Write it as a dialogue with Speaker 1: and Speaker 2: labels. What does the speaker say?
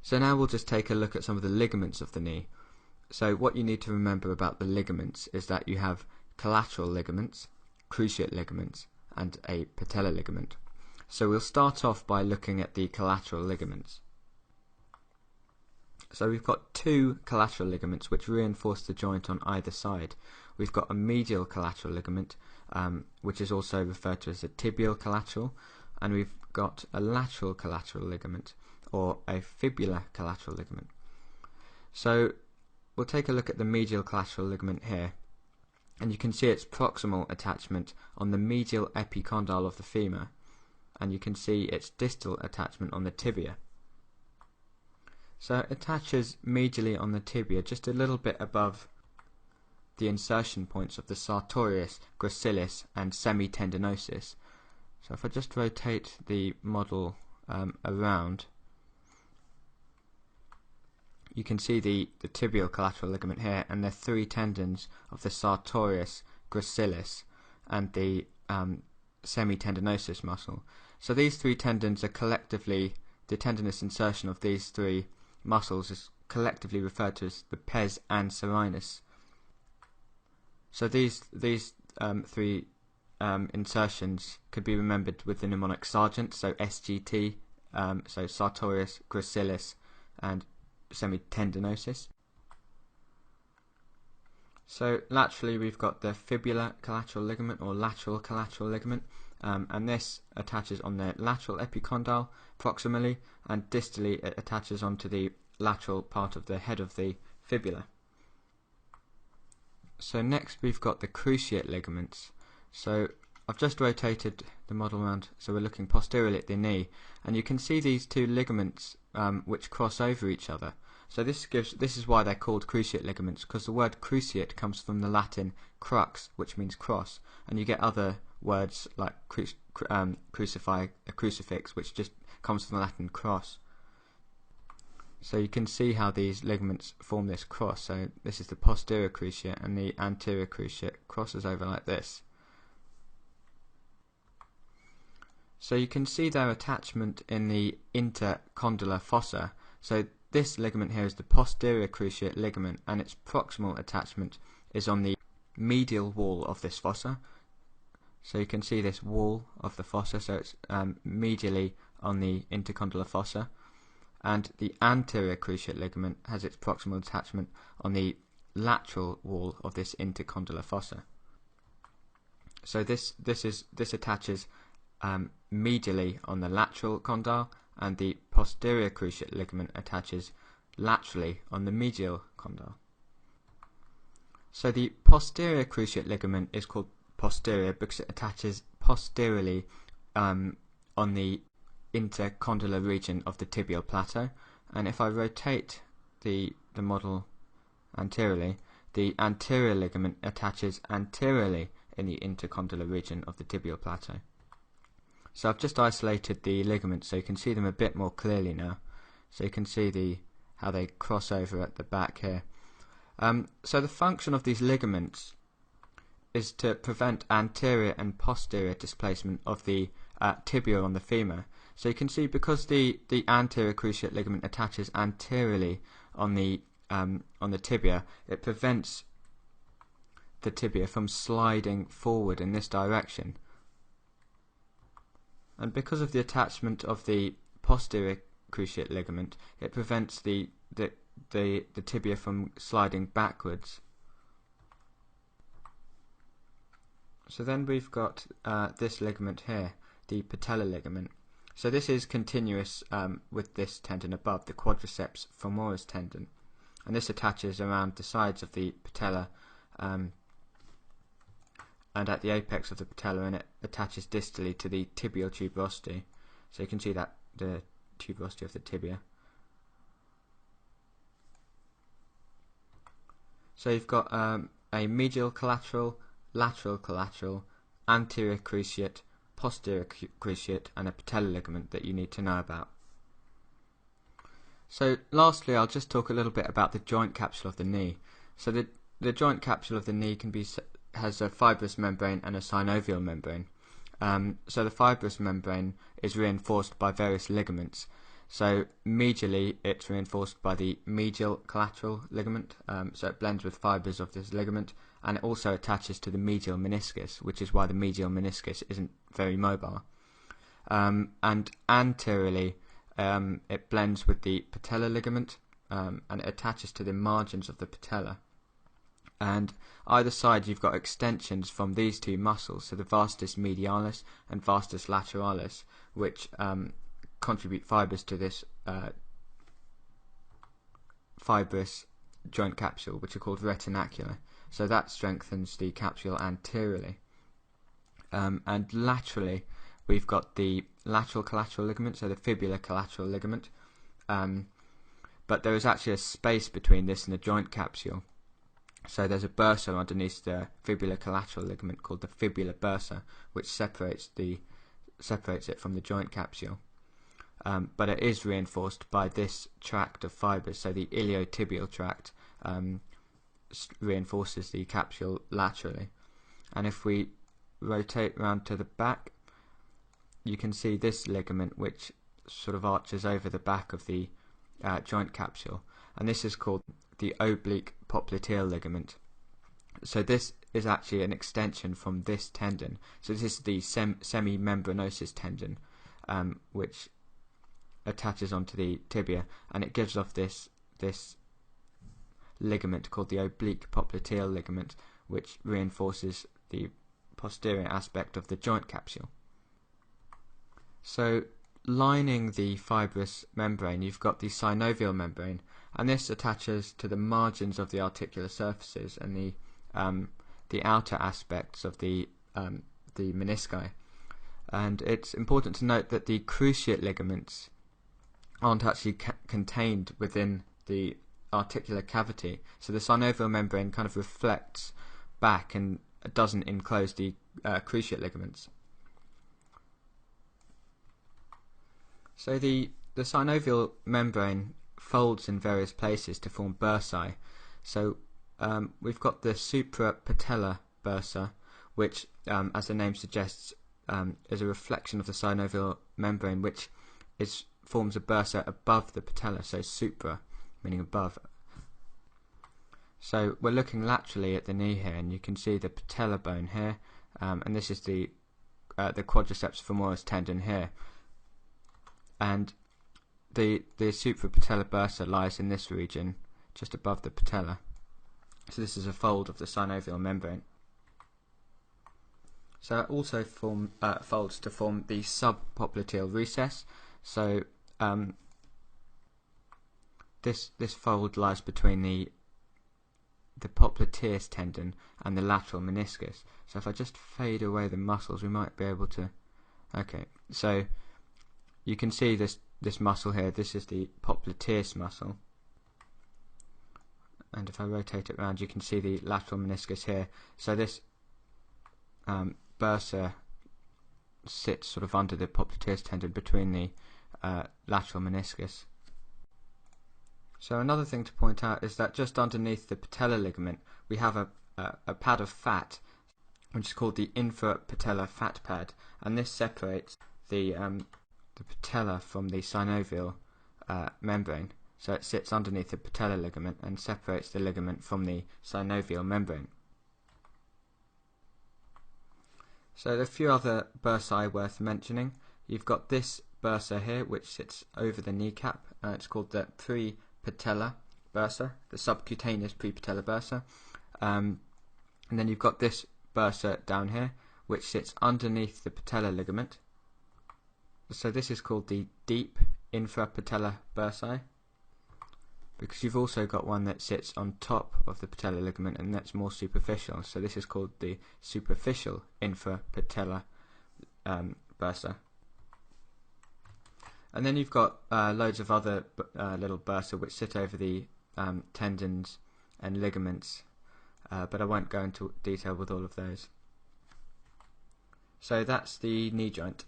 Speaker 1: So now we'll just take a look at some of the ligaments of the knee. So what you need to remember about the ligaments is that you have collateral ligaments, cruciate ligaments, and a patellar ligament. So we'll start off by looking at the collateral ligaments. So we've got two collateral ligaments which reinforce the joint on either side. We've got a medial collateral ligament, which is also referred to as a tibial collateral, and we've got a lateral collateral ligament, or a fibular collateral ligament. So we'll take a look at the medial collateral ligament here, and you can see its proximal attachment on the medial epicondyle of the femur, and you can see its distal attachment on the tibia. So it attaches medially on the tibia just a little bit above the insertion points of the sartorius, gracilis and semitendinosus. So if I just rotate the model around, you can see the tibial collateral ligament here, and the three tendons of the sartorius, gracilis and the semitendinosus muscle. So these three tendons are collectively, the tendinous insertion of these three muscles is collectively referred to as the pes anserinus. So these three insertions could be remembered with the mnemonic Sargent, so SGT, so sartorius, gracilis and semitendinosus. So laterally we've got the fibular collateral ligament, or lateral collateral ligament, and this attaches on the lateral epicondyle proximally, and distally it attaches onto the lateral part of the head of the fibula. So next we've got the cruciate ligaments. So I've just rotated the model around so we're looking posteriorly at the knee, and you can see these two ligaments which cross over each other. So this is why they're called cruciate ligaments, because the word cruciate comes from the Latin crux, which means cross, and you get other words like crucify, a crucifix, which just comes from the Latin cross. So you can see how these ligaments form this cross. So this is the posterior cruciate, and the anterior cruciate crosses over like this. So you can see their attachment in the intercondylar fossa. So this ligament here is the posterior cruciate ligament, and its proximal attachment is on the medial wall of this fossa. So you can see this wall of the fossa, so it's medially on the intercondylar fossa, and the anterior cruciate ligament has its proximal attachment on the lateral wall of this intercondylar fossa. So this attaches medially on the lateral condyle, and the posterior cruciate ligament attaches laterally on the medial condyle. So the posterior cruciate ligament is called posterior because it attaches posteriorly on the intercondylar region of the tibial plateau, and if I rotate the model anteriorly, the anterior ligament attaches anteriorly in the intercondylar region of the tibial plateau. So I've just isolated the ligaments so you can see them a bit more clearly now. So you can see how they cross over at the back here. So the function of these ligaments is to prevent anterior and posterior displacement of the tibia on the femur. So you can see, because the anterior cruciate ligament attaches anteriorly on the tibia, it prevents the tibia from sliding forward in this direction. And because of the attachment of the posterior cruciate ligament, it prevents the tibia from sliding backwards. So then we've got this ligament here, the patellar ligament. So this is continuous with this tendon above, the quadriceps femoris tendon, and this attaches around the sides of the patella and at the apex of the patella, and it attaches distally to the tibial tuberosity. So you can see that the tuberosity of the tibia. So you've got a medial collateral, lateral collateral, anterior cruciate, posterior cruciate, and a patellar ligament that you need to know about. So lastly, I'll just talk a little bit about the joint capsule of the knee. So the joint capsule of the knee has a fibrous membrane and a synovial membrane. So the fibrous membrane is reinforced by various ligaments. So medially it's reinforced by the medial collateral ligament, so it blends with fibres of this ligament, and it also attaches to the medial meniscus, which is why the medial meniscus isn't very mobile. And anteriorly it blends with the patellar ligament, and it attaches to the margins of the patella. And either side you've got extensions from these two muscles, so the vastus medialis and vastus lateralis, which contribute fibres to this fibrous joint capsule, which are called retinacular. So that strengthens the capsule anteriorly. And laterally we've got the lateral collateral ligament, so the fibular collateral ligament, but there is actually a space between this and the joint capsule. So there's a bursa underneath the fibular collateral ligament called the fibula bursa, which separates it from the joint capsule. But it is reinforced by this tract of fibres, so the iliotibial tract reinforces the capsule laterally. And if we rotate round to the back, you can see this ligament which sort of arches over the back of the joint capsule, and this is called the oblique popliteal ligament. So this is actually an extension from this tendon. So this is the semimembranosus tendon, which attaches onto the tibia, and it gives off this ligament called the oblique popliteal ligament, which reinforces the posterior aspect of the joint capsule. So lining the fibrous membrane, you've got the synovial membrane, and this attaches to the margins of the articular surfaces and the outer aspects of the menisci. And it's important to note that the cruciate ligaments aren't actually contained within the articular cavity, so the synovial membrane kind of reflects back and doesn't enclose the cruciate ligaments. So the synovial membrane folds in various places to form bursae. So we've got the suprapatellar bursa, which, as the name suggests, is a reflection of the synovial membrane, which forms a bursa above the patella, so supra, meaning above. So we're looking laterally at the knee here, and you can see the patellar bone here, and this is the quadriceps femoris tendon here. And the suprapatellar bursa lies in this region, just above the patella. So this is a fold of the synovial membrane. So it also folds to form the subpopliteal recess. So this fold lies between the popliteus tendon and the lateral meniscus. So if I just fade away the muscles, we might be able to. Okay, so you can see this muscle here. This is the popliteus muscle, and if I rotate it around, you can see the lateral meniscus here. So this bursa sits sort of under the popliteus tendon between the lateral meniscus. So another thing to point out is that just underneath the patellar ligament we have a pad of fat, which is called the infrapatellar fat pad, and this separates the patella from the synovial membrane. So it sits underneath the patellar ligament and separates the ligament from the synovial membrane. So there are a few other bursae worth mentioning. You've got this bursa here, which sits over the kneecap. It's called the prepatellar bursa, the subcutaneous prepatellar bursa. And then you've got this bursa down here, which sits underneath the patellar ligament. So this is called the deep infrapatellar bursae, because you've also got one that sits on top of the patellar ligament, and that's more superficial. So this is called the superficial infrapatellar bursa. And then you've got loads of other little bursa which sit over the tendons and ligaments, but I won't go into detail with all of those. So that's the knee joint.